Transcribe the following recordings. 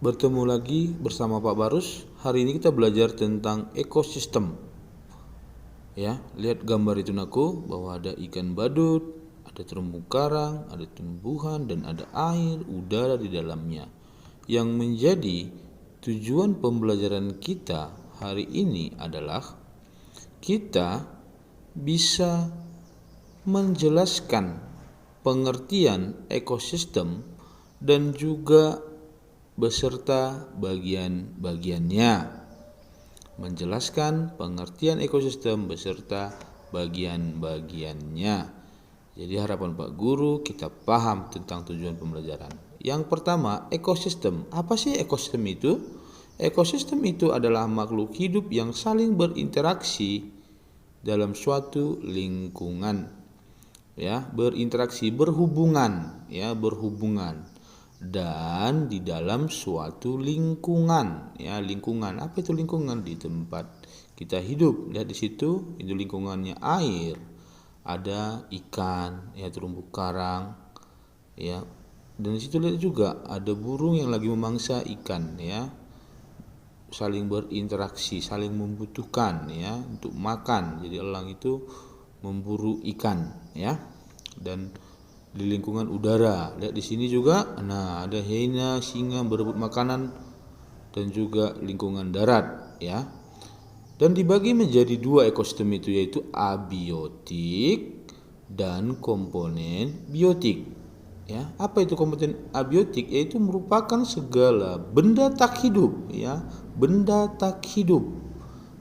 Bertemu lagi bersama Pak Barus. Hari ini kita belajar tentang ekosistem. Ya, lihat gambar itu naku bahwa ada ikan badut, ada terumbu karang, ada tumbuhan dan ada air, udara di dalamnya. Yang menjadi tujuan pembelajaran kita hari ini adalah kita bisa menjelaskan pengertian ekosistem dan juga beserta bagian-bagiannya. Menjelaskan pengertian ekosistem beserta bagian-bagiannya. Jadi harapan Pak Guru kita paham tentang tujuan pembelajaran. Yang pertama, ekosistem. Apa sih ekosistem itu? Ekosistem itu adalah makhluk hidup yang saling berinteraksi dalam suatu lingkungan. Ya, berinteraksi, berhubungan, dan di dalam suatu lingkungan. Ya, lingkungan. Apa itu lingkungan? Di tempat kita hidup. Lihat di situ, itu lingkungannya air. Ada ikan, ya, terumbu karang, ya. Dan di situ lihat juga ada burung yang lagi memangsa ikan, ya. Saling berinteraksi, saling membutuhkan, ya, untuk makan. Jadi elang itu memburu ikan, ya. Dan di lingkungan udara, lihat di sini juga, nah ada hiena, singa berebut makanan, dan juga lingkungan darat, ya. Dan dibagi menjadi dua ekosistem itu, yaitu abiotik dan komponen biotik. Ya, apa itu komponen abiotik? Yaitu merupakan segala benda tak hidup, ya, benda tak hidup,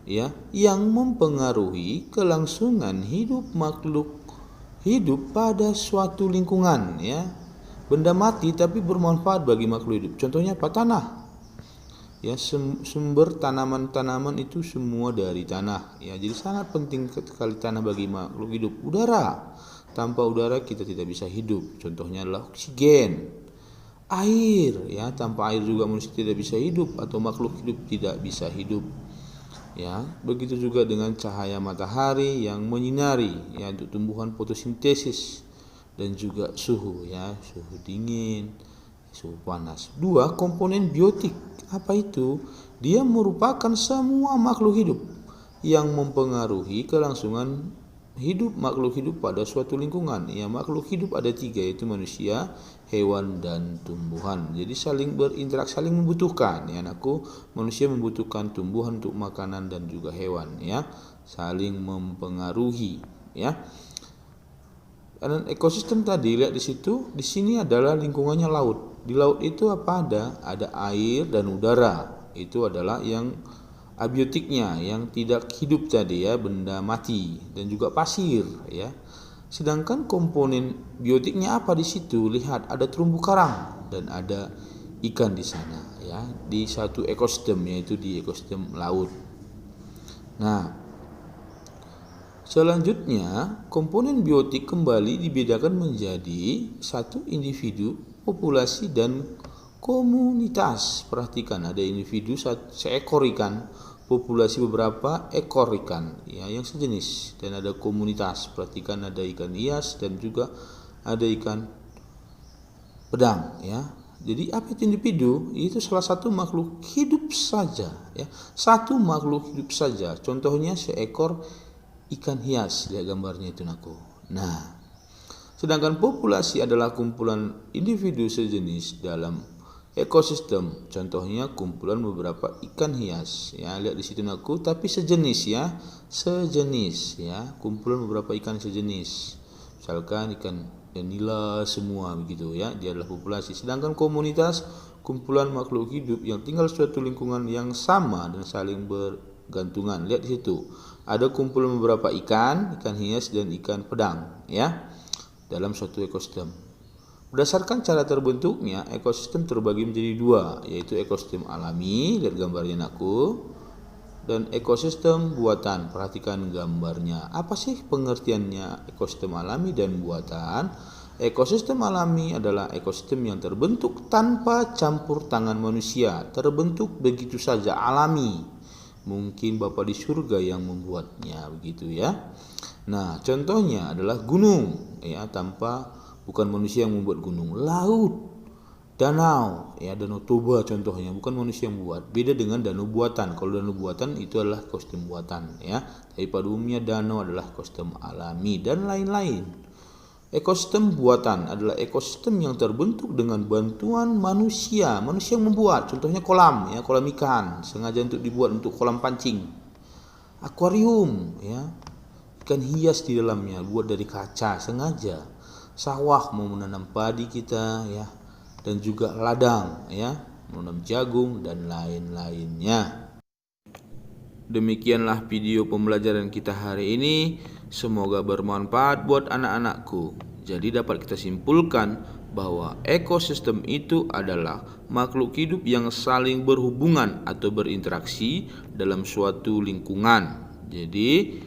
ya, yang mempengaruhi kelangsungan hidup makhluk hidup pada suatu lingkungan, ya. Benda mati tapi bermanfaat bagi makhluk hidup. Contohnya apa? Tanah. Ya, sumber tanaman-tanaman itu semua dari tanah, ya. Jadi sangat penting sekali tanah bagi makhluk hidup. Udara. Tanpa udara kita tidak bisa hidup. Contohnya adalah oksigen. Air, ya. Tanpa air juga manusia tidak bisa hidup atau makhluk hidup tidak bisa hidup. Ya, begitu juga dengan cahaya matahari yang menyinari, ya, untuk tumbuhan fotosintesis, dan juga suhu, ya, suhu dingin, suhu panas. Dua, komponen biotik. Apa itu? Dia merupakan semua makhluk hidup yang mempengaruhi kelangsungan hidup makhluk hidup pada suatu lingkungan. Ya, makhluk hidup ada tiga, yaitu manusia, hewan, dan tumbuhan. Jadi saling berinteraksi, saling membutuhkan, ya anakku. Manusia membutuhkan tumbuhan untuk makanan dan juga hewan, ya, saling mempengaruhi, ya. Dan ekosistem tadi lihat di situ, di sini adalah lingkungannya laut. Di laut itu apa ada? Ada air dan udara. Itu adalah yang abiotiknya, yang tidak hidup tadi, ya, benda mati, dan juga pasir, ya. Sedangkan komponen biotiknya apa di situ? Lihat, ada terumbu karang dan ada ikan di sana, ya, di satu ekosistem, yaitu di ekosistem laut. Nah, selanjutnya komponen biotik kembali dibedakan menjadi satu individu, populasi, dan komunitas. Perhatikan, ada individu seekor ikan, populasi beberapa ekor ikan, ya, yang sejenis, dan ada komunitas. Perhatikan, ada ikan hias dan juga ada ikan pedang, ya. Jadi apa itu individu? Itu salah satu makhluk hidup saja, ya. Satu makhluk hidup saja. Contohnya seekor ikan hias, lihat gambarnya itu naku. Nah, sedangkan populasi adalah kumpulan individu sejenis dalam ekosistem. Contohnya kumpulan beberapa ikan hias, ya, lihat di situ naku, tapi sejenis, ya, sejenis, ya, kumpulan beberapa ikan sejenis. Misalkan ikan nila semua begitu, ya, dia adalah populasi. Sedangkan komunitas, kumpulan makhluk hidup yang tinggal suatu lingkungan yang sama dan saling bergantungan. Lihat di situ. Ada kumpulan beberapa ikan hias dan ikan pedang, ya, dalam suatu ekosistem. Berdasarkan cara terbentuknya, ekosistem terbagi menjadi dua, yaitu ekosistem alami, lihat gambarnya aku, dan ekosistem buatan. Perhatikan gambarnya. Apa sih pengertiannya ekosistem alami dan buatan? Ekosistem alami adalah ekosistem yang terbentuk tanpa campur tangan manusia, terbentuk begitu saja, alami. Mungkin Bapak di surga yang membuatnya, begitu, ya. Nah, contohnya adalah gunung, ya, bukan manusia yang membuat gunung. Laut danau, ya Danau Toba contohnya, bukan manusia yang buat. Beda dengan danau buatan. Kalau danau buatan itu adalah ekosistem buatan, ya. Tapi pada umumnya danau adalah ekosistem alami dan lain-lain. Ekosistem buatan adalah ekosistem yang terbentuk dengan bantuan manusia yang membuat. Contohnya kolam, ya, kolam ikan sengaja untuk dibuat untuk kolam pancing. Akuarium, ya, ikan hias di dalamnya buat dari kaca sengaja. Sawah mau menanam padi kita, ya, dan juga ladang, ya, menanam jagung dan lain-lainnya. Demikianlah video pembelajaran kita hari ini. Semoga bermanfaat buat anak-anakku. Jadi dapat kita simpulkan bahwa ekosistem itu adalah makhluk hidup yang saling berhubungan atau berinteraksi dalam suatu lingkungan. Jadi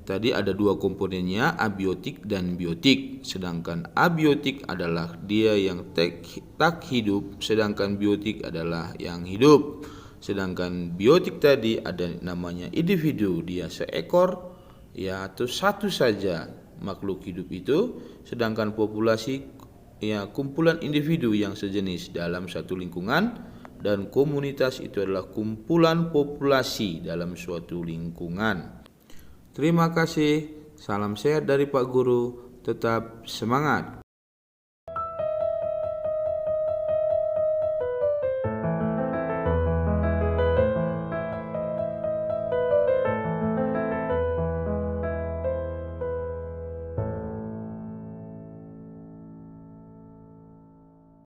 tadi ada dua komponennya, abiotik dan biotik. Sedangkan abiotik adalah dia yang tak hidup, sedangkan biotik adalah yang hidup. Sedangkan biotik tadi ada namanya individu, dia seekor, ya, atau satu saja makhluk hidup itu. Sedangkan populasi, ya, kumpulan individu yang sejenis dalam satu lingkungan. Dan komunitas itu adalah kumpulan populasi dalam suatu lingkungan. Terima kasih, salam sehat dari Pak Guru, tetap semangat.